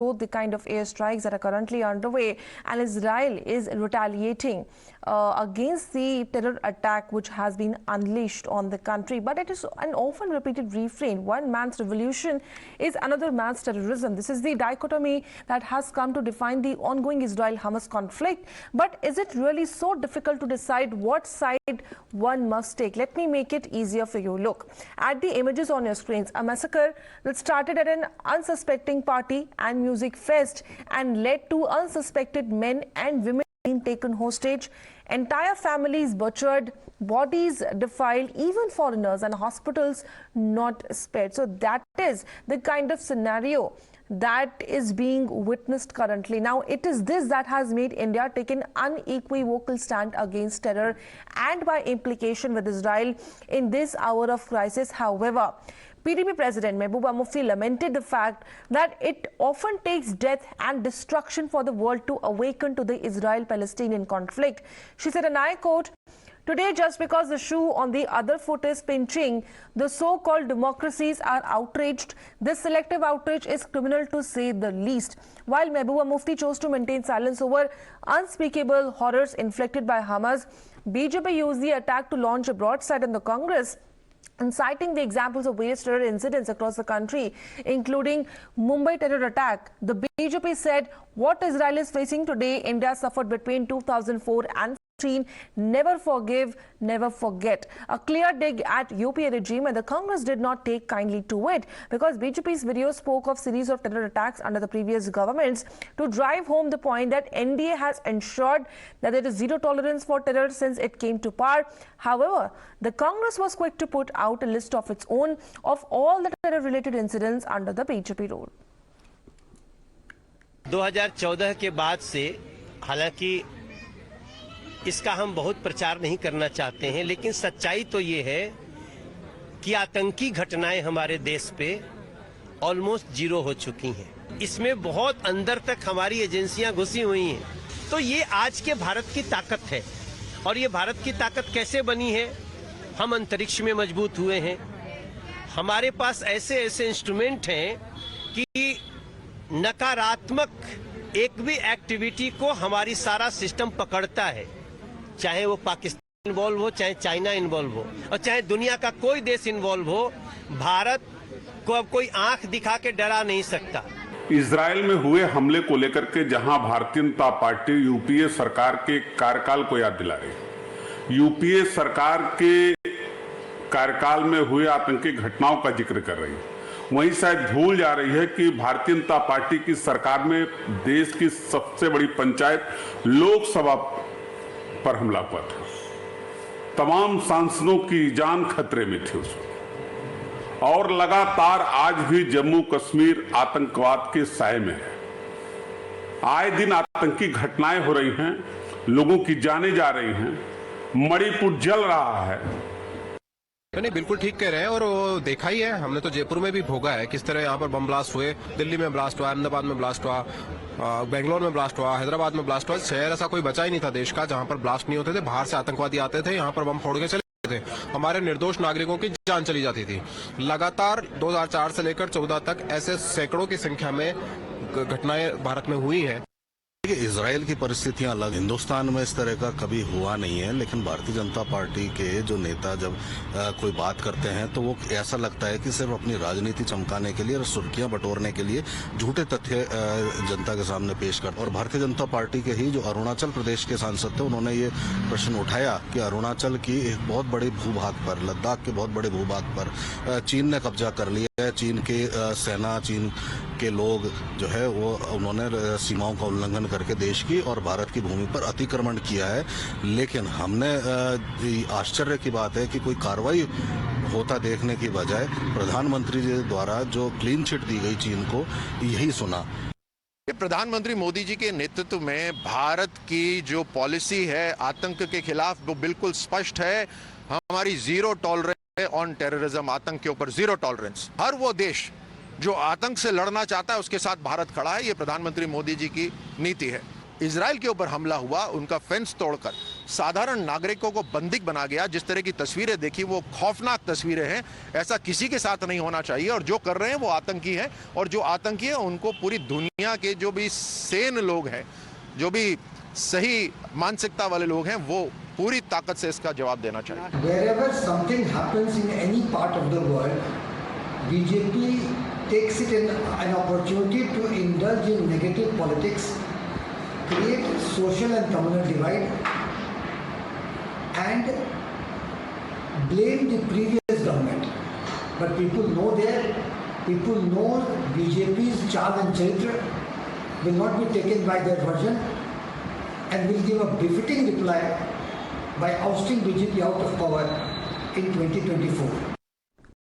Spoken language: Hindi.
the kind of airstrikes that are currently underway, and Israel is retaliating against the terror attack which has been unleashed on the country. But it is an often repeated refrain: one man's revolution is another man's terrorism. This is the dichotomy that has come to define the ongoing Israel-Hamas conflict. But is it really so difficult to decide what side one must take? Let me make it easier for you. Look at the images on your screens. A massacre that started at an unsuspecting party and music fest and led to unsuspected men and women being taken hostage, entire families butchered, bodies defiled, even foreigners, and hospitals not spared. So that is the kind of scenario that is being witnessed currently. Now, it is this that has made India take an unequivocal stand against terror and by implication with Israel in this hour of crisis. However, PDP President Mehbooba Mufti lamented the fact that it often takes death and destruction for the world to awaken to the Israel-Palestinian conflict. She said, and I quote, "Today, just because the shoe on the other foot is pinching, the so-called democracies are outraged. This selective outrage is criminal to say the least." While Mehbooba Mufti chose to maintain silence over unspeakable horrors inflicted by Hamas, BJP used the attack to launch a broadside on the Congress, and citing the examples of various terror incidents across the country, including Mumbai terror attack. The BJP said, what Israel is facing today, India suffered between 2004 and 2014. Never forgive, never forget. A clear dig at UPA regime, and the Congress did not take kindly to it, because BJP's video spoke of series of terror attacks under the previous governments to drive home the point that NDA has ensured that there is zero tolerance for terror since it came to power. However, the Congress was quick to put out a list of its own of all the terror-related incidents under the BJP rule. 2014 के बाद से हालांकि इसका हम बहुत प्रचार नहीं करना चाहते हैं, लेकिन सच्चाई तो ये है कि आतंकी घटनाएं हमारे देश पे ऑलमोस्ट जीरो हो चुकी हैं। इसमें बहुत अंदर तक हमारी एजेंसियां घुसी हुई हैं। तो ये आज के भारत की ताकत है, और ये भारत की ताकत कैसे बनी है? हम अंतरिक्ष में मजबूत हुए हैं। हमारे पास ऐसे ऐसे इंस्ट्रूमेंट हैं कि नकारात्मक एक भी एक्टिविटी को हमारी सारा सिस्टम पकड़ता है, चाहे वो पाकिस्तान इन्वॉल्व हो, चाहे चाइना इन्वॉल्व हो, और चाहे दुनिया का कोई देश इन्वॉल्व हो। भारत को अब कोई आंख दिखा के डरा नहीं सकता। इजराइल में हुए हमले को लेकर के जहां भारतीय जनता पार्टी यूपीए सरकार के कार्यकाल को याद दिला रही है, यूपीए सरकार के कार्यकाल में हुए आतंकी घटनाओं का जिक्र कर रही है, वहीं शायद भूल जा रही है कि भारतीय जनता पार्टी की सरकार में देश की सबसे बड़ी पंचायत लोकसभा पर हमला हुआ था। तमाम सांसदों की जान खतरे में थी उसमें, और लगातार आज भी जम्मू कश्मीर आतंकवाद के साए में है। आए दिन आतंकी घटनाएं हो रही हैं, लोगों की जानें जा रही हैं, मणिपुर जल रहा है। नहीं, बिल्कुल ठीक कह रहे हैं, और वो देखा ही है, हमने तो जयपुर में भी भोगा है किस तरह यहाँ पर बम ब्लास्ट हुए। दिल्ली में ब्लास्ट हुआ, अहमदाबाद में ब्लास्ट हुआ, बेंगलोर में ब्लास्ट हुआ, हैदराबाद में ब्लास्ट हुआ। शहर ऐसा कोई बचा ही नहीं था देश का जहाँ पर ब्लास्ट नहीं होते थे। बाहर से आतंकवादी आते थे, यहाँ पर बम फोड़ के चले थे, हमारे निर्दोष नागरिकों की जान चली जाती थी। लगातार 2004 से लेकर 14 तक ऐसे सैकड़ों की संख्या में घटनाएं भारत में हुई हैं। इजराइल की परिस्थितियां अलग, हिंदुस्तान में इस तरह का कभी हुआ नहीं है, लेकिन भारतीय जनता पार्टी के जो नेता जब कोई बात करते हैं तो वो ऐसा लगता है कि सिर्फ अपनी राजनीति चमकाने के लिए और सुर्खियां बटोरने के लिए झूठे तथ्य जनता के सामने पेश करते। और भारतीय जनता पार्टी के ही जो अरुणाचल प्रदेश के सांसद थे, उन्होंने ये प्रश्न उठाया कि अरुणाचल की एक बहुत बड़े भूभाग पर, लद्दाख के बहुत बड़े भूभाग पर चीन ने कब्जा कर लिया है। चीन के सेना, चीन के लोग जो है वो उन्होंने सीमाओं का उल्लंघन करके देश की और भारत की भूमि पर अतिक्रमण किया है। लेकिन हमने आश्चर्य की बात है कि कोई कार्रवाई होता देखने की बजाय प्रधानमंत्री जी द्वारा जो क्लीन चिट दी गई चीन को, यही सुना। प्रधानमंत्री मोदी जी के नेतृत्व में भारत की जो पॉलिसी है आतंक के खिलाफ, वो बिल्कुल स्पष्ट है। हमारी जीरो टॉलरेंस ऑन टेररिज्म, आतंक के ऊपर जीरो टॉलरेंस। हर वो देश जो आतंक से लड़ना चाहता है उसके साथ भारत खड़ा है। ये प्रधानमंत्री मोदी जी की नीति है। इजराइल के ऊपर हमला हुआ, उनका फेंस तोड़कर साधारण नागरिकों को बंदिक बना गया। जिस तरह की तस्वीरें देखी वो खौफनाक तस्वीरें हैं। ऐसा किसी के साथ नहीं होना चाहिए और जो कर रहे हैं वो आतंकी हैं और जो आतंकी है उनको पूरी दुनिया के जो भी सेन लोग हैं, जो भी सही मानसिकता वाले लोग हैं, वो पूरी ताकत से इसका जवाब देना चाहिए। Wherever something happens in any part of the world, BJP takes it an opportunity to indulge in negative politics, create social and communal divide, and blame the previous government. But people know BJP's charm and charitra will not be taken by their version and will give a befitting reply by ousting BJP out of power in 2024.